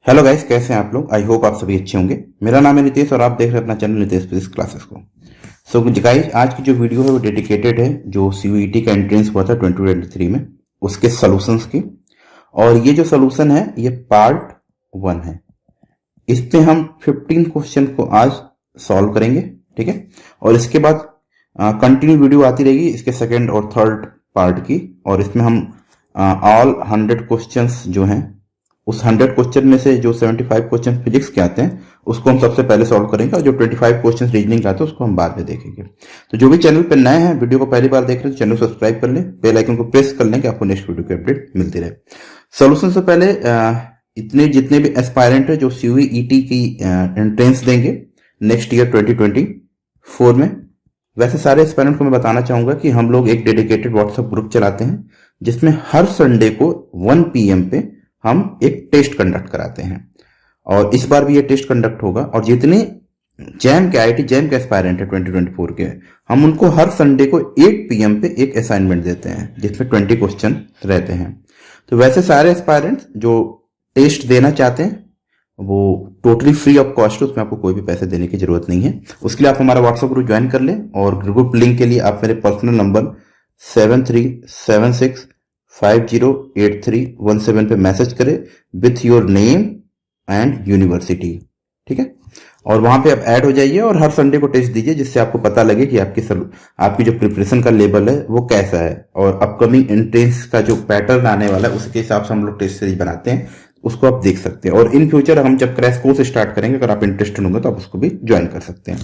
Hello guys, कैसे हैं आप लोग। आई होप आप सभी अच्छे होंगे। मेरा नाम है नितेश और आप देख रहे हैं अपना चैनल नितेश फिजिक्स क्लासेस को। सो गाइस, आज की जो वीडियो है वो डेडिकेटेड है जो सीयूईटी का एंट्रेंस हुआ था 2023 में, उसके सॉल्यूशंस की। और ये जो सॉल्यूशन है ये पार्ट 1 है। इस पे हम 15 क्वेश्चन को आज सॉल्व करेंगे, ठीक है। और इसके बाद कंटिन्यू वीडियो आती रहेगी इसके सेकेंड और थर्ड पार्ट की। और इसमें हम ऑल 100 क्वेश्चंस जो हैं, उस 100 क्वेश्चन में से जो 75 क्वेश्चन फिजिक्स के आते हैं उसको हम सबसे पहले सॉल्व करेंगे, और जो 25 क्वेश्चन रीजनिंग के आते हैं उसको हम बाद में देखेंगे। तो जो भी चैनल पर नए हैं, वीडियो को पहली बार देख रहे हैं, तो चैनल को सब्सक्राइब कर लें, बेल आइकन को प्रेस कर लें कि आपको नेक्स्ट वीडियो की अपडेट मिलती रहे। सोल्यूशन से पहले इतने जितने भी एस्पायरेंट है जो सीयूईटी की एंट्रेंस देंगे नेक्स्ट ईयर 2024 में, वैसे सारे एस्पायरेंट को मैं बताना चाहूंगा कि हम लोग एक डेडिकेटेड व्हाट्सएप ग्रुप चलाते हैं जिसमें हर संडे को 1 PM पे हम एक टेस्ट कंडक्ट कराते हैं। और इस बार भी ये टेस्ट कंडक्ट होगा। और जितने जैम के आईआईटी जैम के एस्पायरेंट है 2024 के, हम उनको हर संडे को 8 PM पे एक असाइनमेंट देते हैं जिसमें 20 क्वेश्चन रहते हैं। तो वैसे सारे एस्पायरेंट्स जो टेस्ट देना चाहते हैं वो टोटली फ्री ऑफ कॉस्ट है, उसमें आपको कोई भी पैसे देने की जरूरत नहीं है। उसके लिए आप हमारा व्हाट्सएप ग्रुप ज्वाइन कर लें, और ग्रुप लिंक के लिए आप मेरे पर्सनल नंबर 7376508317 पे मैसेज करें with your name and university, ठीक है। और वहां पे आप ऐड हो जाइए और हर संडे को टेस्ट दीजिए, जिससे आपको पता लगे कि आपकी जो प्रिपरेशन का लेवल है वो कैसा है। और अपकमिंग एंट्रेंस का जो पैटर्न आने वाला है उसके हिसाब से हम लोग टेस्ट सीरीज बनाते हैं, उसको आप देख सकते हैं। और इन फ्यूचर हम जब क्रैश कोर्स स्टार्ट करेंगे, अगर आप इंटरेस्टेड होंगे तो आप उसको भी ज्वाइन कर सकते हैं।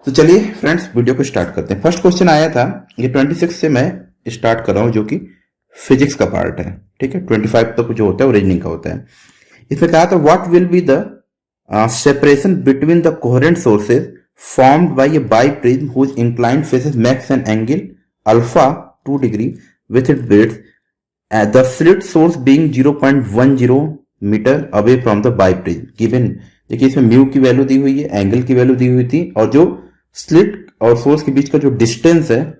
तो चलिए फ्रेंड्स, वीडियो को स्टार्ट करते हैं। फर्स्ट क्वेश्चन आया था, ये 26 से मैं स्टार्ट कर रहा हूं, जो कि फिजिक्स का पार्ट है, ठीक है। 25 तक जो होता है वो रीजनिंग का होता है। इसमें कहा था what will be the separation between the coherent sources formed by a biprism whose inclined faces makes an angle alpha 2 degree with it breadth, the slit source being 0.10 metre away from the biprism given. देखिए इसमें mu की value दी हुई है, angle की value दी हुई थी, और जो स्लिट और सोर्स के बीच का जो डिस्टेंस है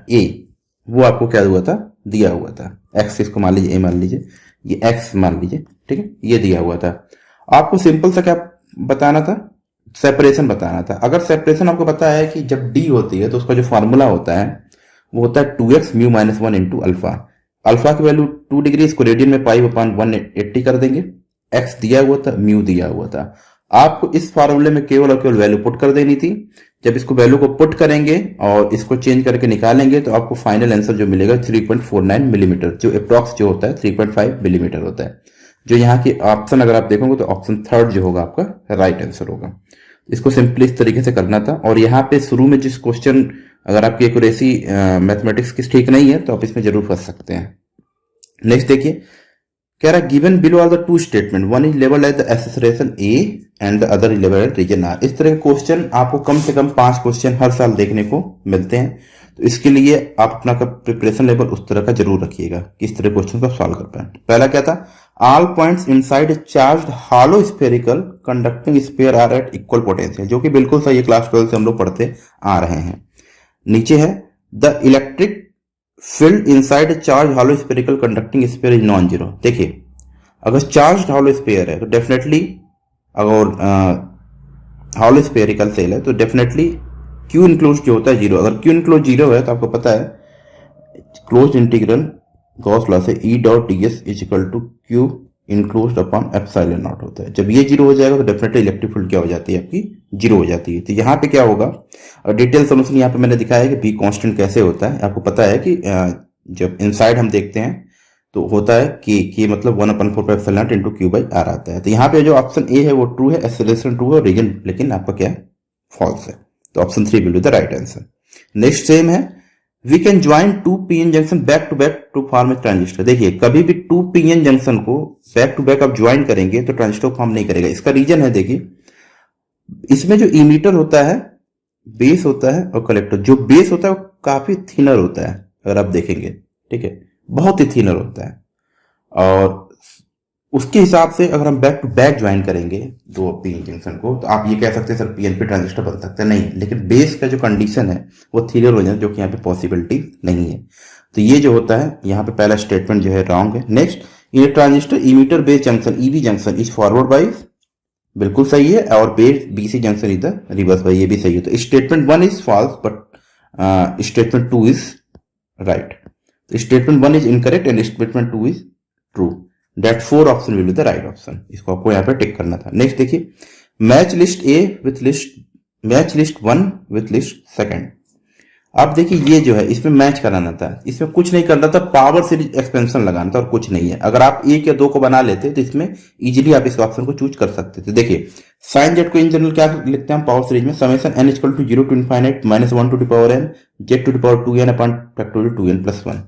ए, वो आपको क्या हुआ था, दिया हुआ था। एक्स इसको मान लीजिए, ए मान लीजिए, ये एक्स मान लीजिए, ठीक है, ये दिया हुआ था। आपको सिंपल सा क्या बताना था, सेपरेशन बताना था। अगर सेपरेशन आपको पता है कि जब डी होती है तो उसका जो फॉर्मूला होता है वो होता है 2x mu -1 into alpha. Alpha की वैल्यू 2 डिग्री, इसको रेडियन में π/180 कर देंगे। एक्स दिया हुआ था, म्यू दिया हुआ था। आपको इस फॉर्मूले में केवल और केवल वैल्यू पुट कर देनी थी। जब इसको वैल्यू को पुट करेंगे और इसको चेंज करके निकालेंगे तो आपको फाइनल आंसर जो मिलेगा 3.49 मिलीमीटर, जो अप्रॉक्स जो होता है 3.5 मिलीमीटर होता है। जो यहाँ की ऑप्शन अगर आप देखोगे तो ऑप्शन थर्ड जो होगा आपका राइट आंसर होगा। इसको सिंपली इस तरीके से करना था। और यहाँ पे शुरू में जिस क्वेश्चन, अगर आपकी एक्यूरेसी मैथमेटिक्स की ठीक नहीं है तो आप इसमें जरूर फंस सकते हैं। नेक्स्ट देखिए, कह रहा given below are the two statement, one is labelled at the acceleration a and the other is labelled at region R. इस तरह के क्वेश्चन आपको कम से कम 5 क्वेश्चन हर साल देखने को मिलते हैं। तो इसके लिए आप अपना प्रिपरेशन लेवल उस तरह का जरूर रखिएगा कि इस तरह क्वेश्चन को सॉल्व कर पाए। पहला क्या था, all points inside charged hollow spherical conducting sphere are at equal potential, जो कि बिल्कुल सही है, क्लास 12 से हम लोग पढ़ते आ रहे हैं। नीचे है the electric field inside charge hollow spherical conducting sphere is non zero. देखिए अगर चार्ज हॉलो स्फीयर है तो डेफिनेटली, अगर हॉलो स्फेरिकल सेल है तो डेफिनेटली क्यू इनक्लोज जो होता है जीरो। अगर क्यू इनक्लोज जीरो है तो आपको पता है क्लोज इंटीग्रल गॉस लॉ से E dot D S is equal to Q enclose upon epsilon naught होता है। जब ये जीरो हो जाएगा तो डेफिनेटली इलेक्ट्रिक फील्ड क्या हो जाती है, आपकी जीरो हो जाती है। तो यहाँ पे क्या होगा, और डिटेल सोल्यूशन यहाँ पे मैंने दिखाया है कि बी कांस्टेंट कैसे होता है। आपको पता है कि जब इनसाइड हम देखते हैं तो होता है कि मतलब 1/4 इंटू क्यू बाई आर आता है। तो यहाँ पे जो ऑप्शन ए है वो ट्रू है, एक्सेलरेशन ट्रू है, और रीजन लेकिन आपका क्या है, फॉल्स है। तो option 3 will be the right answer. Next same है, we can join 2 PN junction back to back to form a transistor. देखिए कभी भी 2 PN जंक्शन को बैक टू बैक आप ज्वाइन करेंगे तो ट्रांजिस्टर फॉर्म नहीं करेगा। इसका रीजन है, देखिए इसमें जो इमीटर होता है, बेस होता है और कलेक्टर, जो बेस होता है वो काफी थिनर होता है, अगर आप देखेंगे, ठीक है, बहुत ही थिनर होता है। और उसके हिसाब से अगर हम बैक टू बैक ज्वाइन करेंगे 2 PN जंक्शन को तो आप ये कह सकते हैं सर PNP ट्रांजिस्टर बन सकता है, नहीं, लेकिन बेस का जो कंडीशन है वो थिनर हो जाए, जो कि यहाँ पे पॉसिबिलिटी नहीं है। तो ये जो होता है यहाँ पे पहला स्टेटमेंट जो है रॉन्ग है। Next, in transistor emitter base junction EB junction is forward bias, बिल्कुल सही है, और base BC junction is the reverse bias, ये भी सही है। तो statement 1 is false but statement 2 is right. Statement 1 is incorrect and statement 2 is true. That 4 option will be the right option. इसको आपको यहाँ पे टिक करना था। नेक्स्ट देखिए, match list A with list, match list 1 with list second. अब देखिए ये जो है इसमें मैच कराना था, इसमें कुछ नहीं करना था, पावर सीरीज एक्सपेंशन लगाना था और कुछ नहीं है। अगर आप एक या दो को बना लेते तो इसमें इजीली आप इस ऑप्शन को चूज कर सकते थे। देखिए साइन जेड को इन जनरल क्या लिखते हैं हम पावर सीरीज में, summation n equal to 0 to infinite minus 1 to the power n z to the power 2n upon factorial 2n plus 1।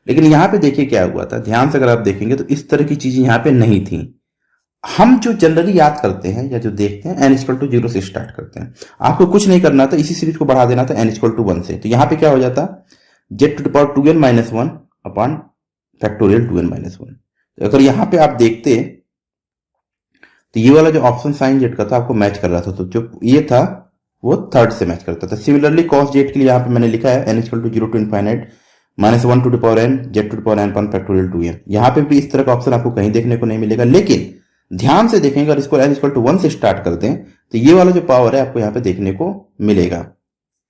लेकिन यहाँ पे देखिए क्या हुआ था, ध्यान से अगर आप देखेंगे तो इस तरह की चीजें यहाँ पे नहीं थी। हम जो जनरली याद करते हैं या जो देखते हैं एन इक्वल टू 0 से स्टार्ट करते हैं। आपको कुछ नहीं करना था, इसी सीरीज को बढ़ा देना था एन इक्वल टू 1 से। तो यहाँ पे क्या हो जाता, z to the power 2n minus 1 upon factorial 2n minus 1। तो अगर यहाँ पे आप देखते तो ये वाला जो ऑप्शन साइन जेड का था आपको मैच कर रहा था, तो जो ये था वो थर्ड से मैच करता था। सिमिलरली कॉस जेड के लिए यहाँ पे मैंने लिखा है n equal to 0 to infinite minus 1 to the power n z to the power n upon factorial 2n। यहाँ पे भी इस तरह का ऑप्शन आपको कहीं देखने को नहीं मिलेगा। लेकिन ध्यान से देखेंगे अगर इसको n इक्वल टू 1 से स्टार्ट करते हैं तो ये वाला जो पावर है आपको यहाँ पे देखने को मिलेगा,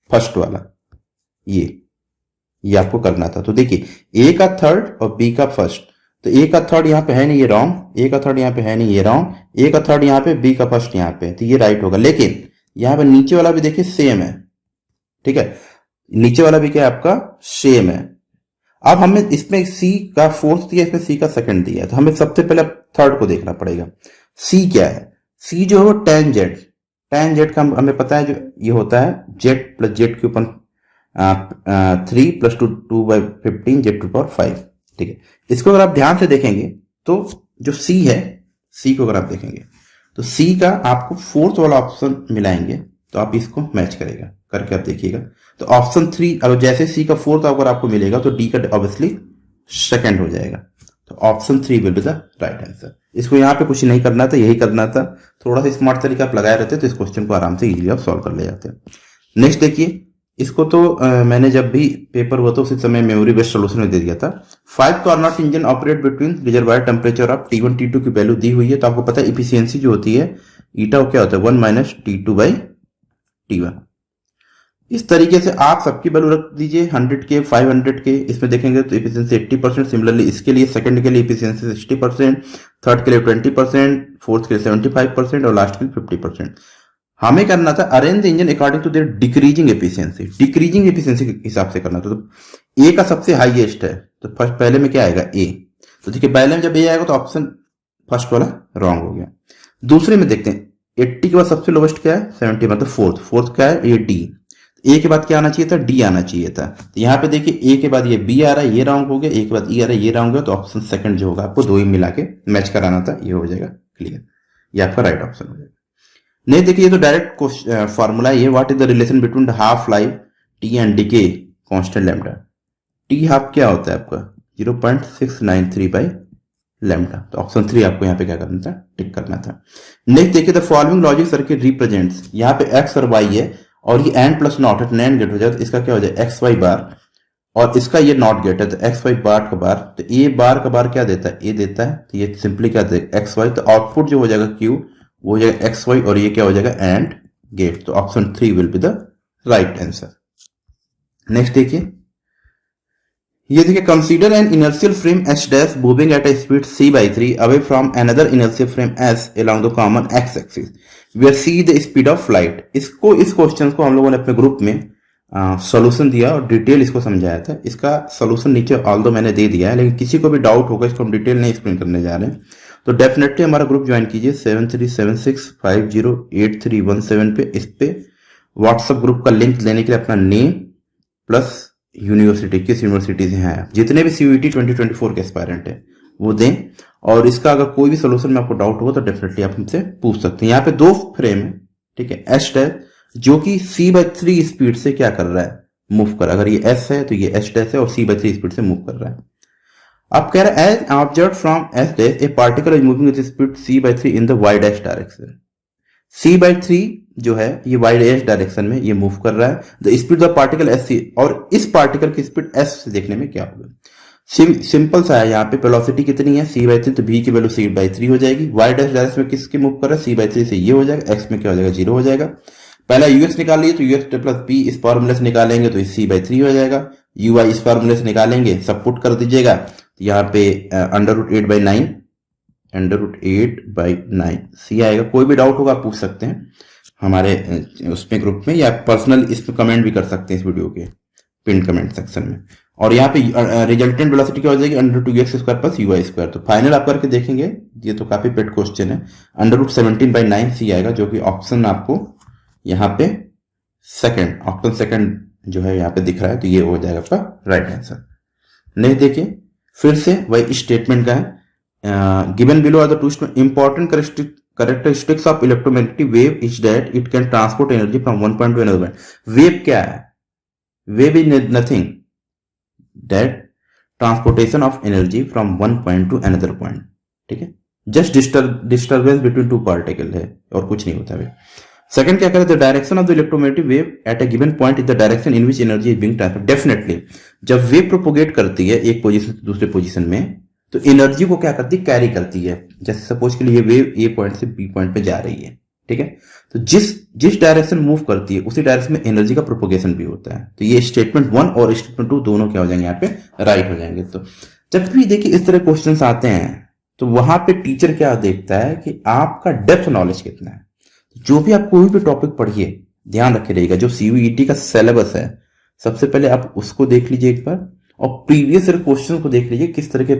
फर्स्ट वाला ये आपको करना था। तो देखिए ए का थर्ड और बी का फर्स्ट, तो ए का थर्ड यहाँ पे है नहीं, ये रॉन्ग, ए का थर्ड यहाँ पे है नहीं, ये रॉन्ग, ए का थर्ड यहाँ पे, बी का फर्स्ट यहाँ पे, तो ये राइट होगा। लेकिन यहाँ पे नीचे वाला भी देखिए सेम है, ठीक है, नीचे वाला भी क्या है आपका सेम है। अब हमें इसमें सी का फोर्थ दिया, इसमें सी का सेकंड दिया है, तो हमें सबसे पहले थर्ड को देखना पड़ेगा। सी क्या है, सी जो है वो tan जेड, tan जेड का हमें पता है जो ये होता है जेड प्लस जेड के ऊपर 3 plus 2 by 15 z to power 5, ठीक है। इसको अगर आप ध्यान से देखेंगे तो जो सी है, सी को अगर आप देखेंगे तो सी का आपको फोर्थ वाला ऑप्शन मिलाएंगे तो आप इसको मैच करेगा, करके आप देखिएगा। तो ऑप्शन 3 अगर जैसे सी का फोर्थ अगर आपको मिलेगा तो डी का ऑब्वियसली सेकंड हो जाएगा। तो option 3 will be the right answer. इसको यहाँ पे कुछ नहीं करना था, यही करना था। थोड़ा सा स्मार्ट तरीका आप लगाए रहते तो इस क्वेश्चन को आराम से इजीली आप सॉल्व कर ले जाते हैं। नेक्स्ट देखिए, इसको तो मैंने जब भी पेपर हुआ था उसी समय मेमोरी बेस्ड सोल्यूशन में दे दिया था। 5 Carnot engine operate between reservoir temperature of T1 T2 की वैल्यू दी हुई है। तो आपको पता है इफिशियंसी जो होती है ईटा वो क्या होता है 1 माइनस T2 बाई T1। इस तरीके से आप सबकी वैल्यू रख दीजिए 100 के 500 के, इसमें देखेंगे तो इफिशियंसी 80%। सिमिलरली इसके लिए सेकंड के लिए इफिशियंसी 60%, थर्ड के लिए 20%, फोर्थ के लिए 75% और लास्ट के लिए 50%। हमें करना था arrange the engine according to their decreasing efficiency, decreasing efficiency के हिसाब से करना था। तो ए का सबसे हाईएस्ट है तो फर्स्ट पहले में क्या आएगा ए। तो देखिए पहले में जब ए आएगा तो ऑप्शन फर्स्ट वाला रॉन्ग हो गया। दूसरे में देखते हैं 80 के बाद सबसे लोवेस्ट क्या है 70, मतलब फोर्थ क्या है ये डी। ए के बाद क्या आना चाहिए था डी आना चाहिए था। तो यहाँ पे देखिए ए के बाद ये बी आ रहा है, ये रॉन्ग हो गया, ए के बाद ई आ रहा है, ये रॉन्ग हो गया। तो ऑप्शन सेकंड जो होगा आपको दो ही मिला के मैच कराना था, ये हो जाएगा क्लियर, ये आपका राइट ऑप्शन हो जाएगा। नहीं देखिए ये तो डायरेक्ट फॉर्मूला है ये। What is the relation between the half life T and decay constant lambda. T half क्या होता है आपका 0.693 बाई लैम्डा। तो ऑप्शन 3 आपको यहाँ पे क्या करना था टिक करना था। नेक्स्ट देखिए the following logic circuit represents, यहाँ पे एक्स और वाई है और ये एंड प्लस नॉट है, नैंड गेट हो जाए तो इसका क्या हो जाए एक्स वाई बार, और इसका ये नॉट गेट है तो एक्स वाई बार का बार। तो ए बार का बार क्या देता है ए देता है, तो ये सिंपली क्या देगा एक्स वाई। तो आउटपुट जो हो जाएगा क्यू वो हो जाएगा एक्स वाई और ये क्या हो जाएगा एंड गेट। तो option 3 will be the right answer. Next देखिए, ये देखिए consider an inertial frame H dash moving at a speed c/3 away from another inertial frame s along the common x axis where c the speed of light. इस question को हम लोगों ने अपने group में सॉल्यूशन दिया और detail इसको समझाया था। इसका सॉल्यूशन नीचे ऑल्दो मैंने दे दिया है, लेकिन किसी को भी डाउट होगा इसको हम डिटेल नहीं एक्सप्लेन करने जा रहे हैं तो डेफिनेटली हमारा ग्रुप ज्वाइन कीजिए 7376508317 पे। इस पे व्हाट्सएप ग्रुप का लिंक लेने के लिए अपना नेम प्लस यूनिवर्सिटी, किस यूनिवर्सिटी से हैं आप, जितने भी CUET 2024 के एस्पायरेंट है वो दें। और इसका अगर कोई भी सोल्यूशन में आपको डाउट होगा तो डेफिनेटली आप हमसे पूछ सकते हैं। यहाँ पे दो फ्रेम है, ठीक है, एच डैश जो कि c/3 स्पीड से क्या कर रहा है मूव कर रहा है। अगर ये s है तो ये h डैश है और c/3 स्पीड से मूव कर रहा है। अब कह रहा है as observe from s dash a particle is moving with speed c/3 in the y dash direction. c/3 जो है ये y डैश डायरेक्शन में ये मूव कर रहा है। The speed of particle s, और इस पार्टिकल की स्पीड s से देखने में क्या होगा। सिंपल सा है, यहाँ पे वेलोसिटी कितनी है c/3, तो v की वैल्यू c/3 हो जाएगी। y डैश डायरेक्शन में किसके मूव कर रहा है, c/3 से ये हो जाएगा, x में क्या हो जाएगा 0 हो जाएगा। पहला ux निकालिए तो ux प्लस p इस फॉर्मूले से निकालेंगे तो c/3 हो जाएगा। uy इस फॉर्मूले से निकालेंगे, सब पुट कर दीजिएगा तो यहाँ पे √8/9 सी आएगा। कोई भी डाउट होगा आप पूछ सकते हैं हमारे उसमें ग्रुप में, या पर्सनल इसमें कमेंट भी कर सकते हैं इस वीडियो के पिन कमेंट सेक्शन में। और यहाँ पे रिजल्टेंट वेलोसिटी क्या हो जाएगी, √2x² प्लस uy²। तो फाइनल आप करके देखेंगे, ये तो काफी पेड क्वेश्चन है। √17/9 सी आएगा, जो कि ऑप्शन आपको यहाँ पे ऑप्शन सेकंड जो है यहाँ पे दिख रहा है, तो ये हो जाएगा आपका राइट आंसर। नेक्स्ट देखिए, फिर से वही स्टेटमेंट का है, given below are the two important characteristics of electromagnetic wave is that it can transport energy from one point to another point. Wave क्या है, wave is nothing that transportation of energy from one point to another point, ठीक है, just disturbance between two particle है और कुछ नहीं होता है। सेकंड क्या कहते हैं, direction of the electromagnetic wave at a given point is the direction in which energy is being transferred. Definitely जब वेव प्रोपोगेट करती है एक पोजीशन से दूसरे पोजीशन में, तो एनर्जी को क्या करती है, कैरी करती है। जैसे सपोज के लिए ये वेव ए पॉइंट से बी पॉइंट पे जा रही है, ठीक है, तो जिस डायरेक्शन मूव करती है उसी डायरेक्शन में एनर्जी का प्रोपोगेशन भी होता है। तो ये स्टेटमेंट 1 और स्टेटमेंट 2 दोनों क्या हो जाएंगे, यहाँ पे राइट हो जाएंगे। तो जब भी देखिए इस तरह क्वेश्चन आते हैं तो वहां पे टीचर क्या देखता है कि आपका डेप्थ नॉलेज कितना है। जो भी आप कोई भी टॉपिक पढ़िए, ध्यान रखे रहेगा, जो सीयूईटी का सिलेबस है सबसे पहले आप उसको देख लीजिए एक बार, और प्रीवियस ईयर क्वेश्चन को देख लीजिए किस तरह के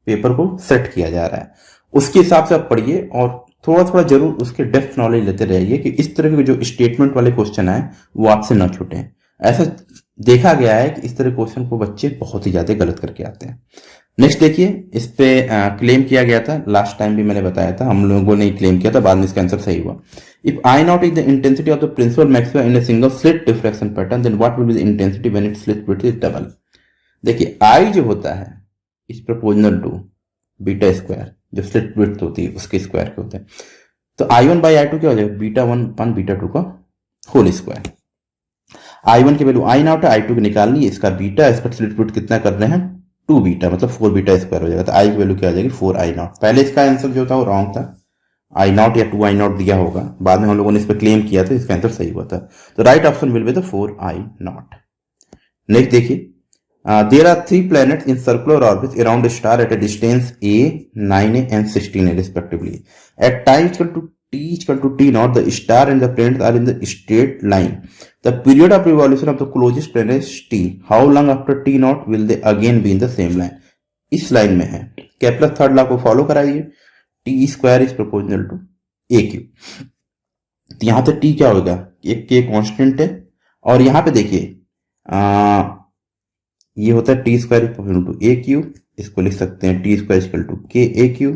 पेपर को सेट किया जा रहा है, उसके हिसाब से आप पढ़िए। और थोड़ा थोड़ा जरूर उसके डेप्थ नॉलेज लेते रहिए कि इस तरह के जो स्टेटमेंट वाले क्वेश्चन है वो आपसे ना छूटे। ऐसा देखा गया है कि इस तरह क्वेश्चन को बच्चे बहुत ही ज्यादा गलत करके आते हैं। नेक्स्ट देखिए, इस पे क्लेम किया गया था, लास्ट टाइम भी मैंने बताया था, हम लोगों ने क्लेम किया था, बाद में इसका आंसर सही हुआ। If I0 is the intensity of the principal maxima in a single slit diffraction pattern, then what will be the intensity when its slit width is double? देखिए I जो होता है इस प्रोपोर्शनल टू बीटा स्क्वायर, जो slit width होती है उसके square के होते हैं। तो I1/I2 क्या हो जाएगा, β1/1 β2 का होल स्क्वायर। I1 की वैल्यू I0 है, I2 की निकालनी है, इसका बीटा, इसका स्लिट विड्थ कितना कर रहे हैं 2 बीटा, मतलब 4 बीटा स्क्वायर हो जाएगा। तो I की वैल्यू क्या आ जाएगी 4I0। पहले इसका आंसर जो था वो रॉन्ग था, I0 या 2I0 दिया होगा, बाद में हम लोगों ने इस पर क्लेम किया था, इसका आंसर सही हुआ था। तो right option will be the 4I0। Next देखिए, there are 3 planets in circular orbits around a star at a distance a, 9a and 16a respectively. At time equal to t0, the star and the planets are in the straight line. The period of revolution of the closest planet is t. How long after t0 will they again be in the same line? इस line में है, Kepler third law को follow कराइए, T square is proportional to a cube. तो यहां पे T क्या होगा, एक के कांस्टेंट है, और यहां पे देखिए ये होता है T square is proportional to a cube, इसको लिख सकते हैं T square equal to K a cube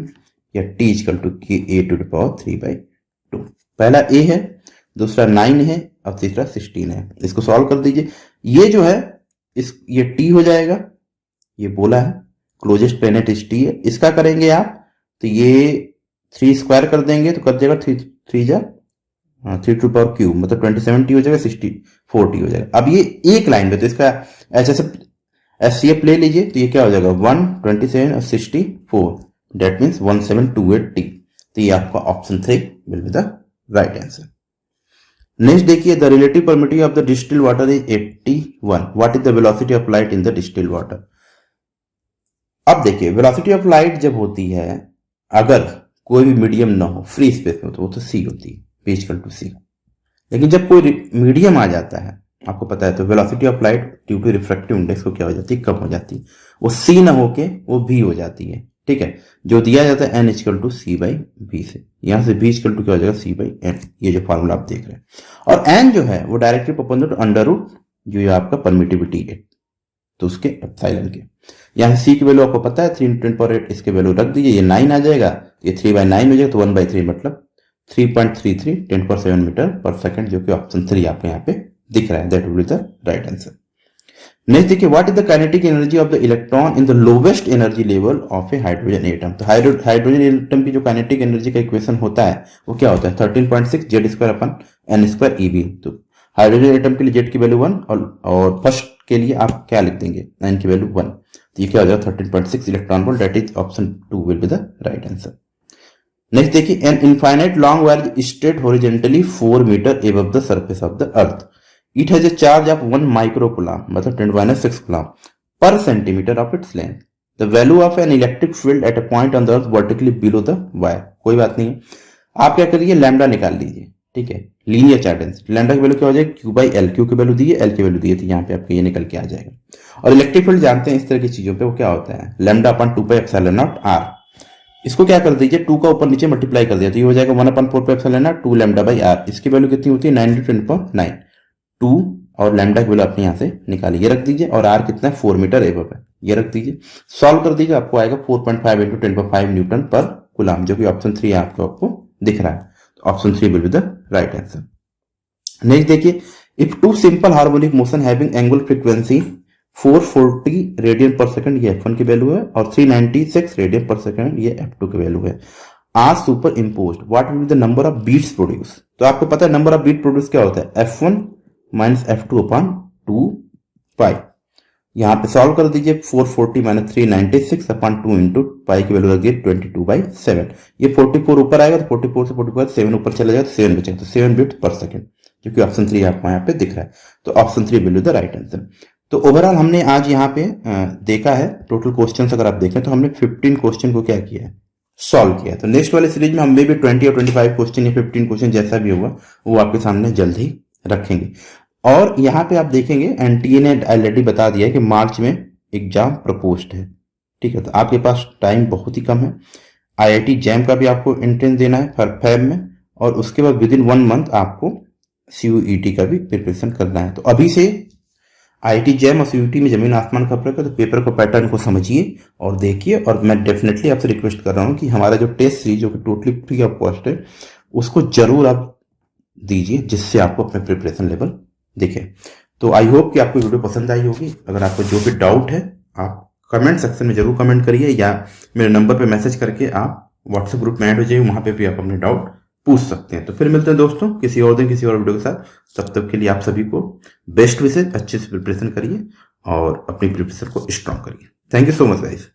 या T equal to K a to the power 3/2। पहला ए है, दूसरा 9 है और तीसरा 16 है। इसको सॉल्व कर दीजिए, ये जो है ये टी हो जाएगा, ये बोला है क्लोजेस्ट प्लेनेट इज टी है। इसका करेंगे आप तो ये 3 स्क्वायर कर देंगे तो कर देगा 3 टू पावर क्यूब, मतलब 27t हो जाएगा, 64t हो जाएगा। अब ये एक लाइन में, तो इसका एचसीएफ ले लीजिए, तो ये क्या हो जाएगा 127 और 64, डेट मीन्स 1728t। तो ये आपका option 3 will be the right answer. Next देखिए, the relative permittivity of the distil water is 81। What is the velocity of light in the distil water. अब देखिए, वेलोसिटी ऑफ लाइट जब होती है, अगर कोई भी मीडियम ना हो, फ्री स्पेस में, तो वो तो सी होती है, P इक्वल टू सी। लेकिन जब कोई मीडियम आ जाता है, आपको पता है, तो velocity of light due to refractive index को क्या हो जाती है, कम हो जाती है, वो सी ना होके वो भी हो जाती है, ठीक है। जो दिया जाता है n इक्वल टू c/v से, यहां से v इक्वल टू क्या हो जाएगा c/n, ये जो फॉर्मूला आप देख रहे हैं। और n जो है वो directly proportional to under root जो ये आपका परमिटिविटी है, तो उसके एप्सिलॉन के। यहाँ c की वैल्यू आपको पता है 3 × 10⁸, इसके वैल्यू रख दीजिए, ये 9 आ जाएगा, ये 3/9 हो जाएगा, तो 1/3 मतलब 3.33 10⁷ मीटर पर सेकंड, जो कि ऑप्शन 3 आपको यहाँ पे दिख रहा है, that will be the right answer. Next देखिए, what is the kinetic energy of the electron in the lowest energy level of a hydrogen atom. तो हाइड्रोजन एटम की जो काइनेटिक एनर्जी का इक्वेशन होता है वो क्या होता है 13.6 Z²/n² eV। तो हाइड्रोजन एटम के लिए Z की वैल्यू 1 और फर्स्ट के लिए आप क्या लिख देंगे, n की वैल्यू 1। तो ये क्या हो जाएगा 13.6 electron volt, that is option 2 will be the right answer. Next देखिए, an infinite long wire straight horizontally 4 metre above the surface of the earth, it has a charge of 1 micro coulomb मतलब 10⁻6 coulomb पर centimetre of its length, the value of an electric field at a point on the earth vertically below the wire. कोई बात नहीं है, आप क्या करिए lambda निकाल लीजिए, ठीक है, लीनियर चार्ज डेंसिटी, लैम्डा की वैल्यू क्या हो जाएगी क्यू बाई एल, क्यू की वैल्यू दी है, एल की वैल्यू दी है, तो यहाँ पे आपको ये निकल के आ जाएगा। और इलेक्ट्रिक फील्ड जानते हैं इस तरह की चीजों पे वो क्या होता है, lambda upon 2 pi epsilon naught R, इसको क्या कर दीजिए 2 का ऊपर नीचे मल्टीप्लाई कर दिया तो ये हो जाएगा 1/4 pi epsilon naught 2 lambda by R, इसकी वैल्यू कितनी होती है 9×10⁹, 2 और लैम्डा की वैल्यू आप यहाँ से निकालिए, ये रख दीजिए, और आर कितना है 4 मीटर एबव है, ये रख दीजिए, सॉल्व कर दीजिए, आपको आएगा 4.5 × 10⁵ न्यूटन पर कूलम, जो कि ऑप्शन 3 आपको दिख रहा है, तो option 3 will be the right answer. Next देखिए, if two simple harmonic motion having angular frequency 440 radian पर सेकंड, ये f1 की वैल्यू है, और 396 रेडियन पर सेकंड ये f2 की वैल्यू है, R superimposed, what will be the number of beats produce. तो आपको पता है नंबर ऑफ बीट प्रोड्यूस क्या होता है, f1 माइनस f2 अपॉन 2 पाई, यहाँ पे सॉल्व कर दीजिए 440 माइनस 396 अपॉन 2 इंटू पाई की वैल्यू लगी 22/7, ये 44 ऊपर आएगा तो 44 से 45 7 ऊपर चला जाएगा तो 7 बचेगा, तो 7 बीट पर सेकंड, जो कि ऑप्शन 3 आपको यहाँ पे दिख रहा है, तो option 3 will be the right answer. तो ओवरऑल हमने आज यहाँ पे देखा है टोटल क्वेश्चन, अगर आप देखें तो हमने 15 क्वेश्चन को क्या किया है, सॉल्व किया है। तो नेक्स्ट वाले सीरीज में हम भी 20 और 25 क्वेश्चन या 15 क्वेश्चन जैसा भी होगा वो आपके सामने जल्द ही रखेंगे। और यहाँ पे आप देखेंगे एनटीए ने ऑलरेडी बता दिया है कि मार्च में एग्जाम प्रपोज्ड है, ठीक है, तो आपके पास टाइम बहुत ही कम है। आईआईटी जैम का भी आपको एंट्रेंस देना है फेब में, और उसके बाद विद इन 1 मंथ आपको सीयूईटी का भी प्रिपरेशन करना है। तो अभी से आईआईटी जैम और सीयूईटी में जमीन आसमान का फर्क है, तो पेपर को पैटर्न को समझिए और देखिए, और मैं डेफिनेटली आपसे रिक्वेस्ट कर रहा हूँ कि हमारा जो टेस्ट सीरीज जो कि टोटली फ्री ऑफ कॉस्ट है उसको जरूर आप दीजिए, जिससे आपको अपने प्रिपरेशन लेवल दिखे। तो आई होप कि आपको वीडियो पसंद आई होगी। अगर आपको जो भी डाउट है आप कमेंट सेक्शन में जरूर कमेंट करिए, या मेरे नंबर पे मैसेज करके आप व्हाट्सएप ग्रुप में ऐड हो जाइए, वहां पे भी आप अपने डाउट पूछ सकते हैं। तो फिर मिलते हैं दोस्तों किसी और दिन किसी और वीडियो के साथ, तब तक के लिए आप सभी को बेस्ट विशेष, अच्छे से प्रिपरेशन करिए और अपनी प्रिपरेशन को स्ट्रॉन्ग करिए। Thank you so much guys.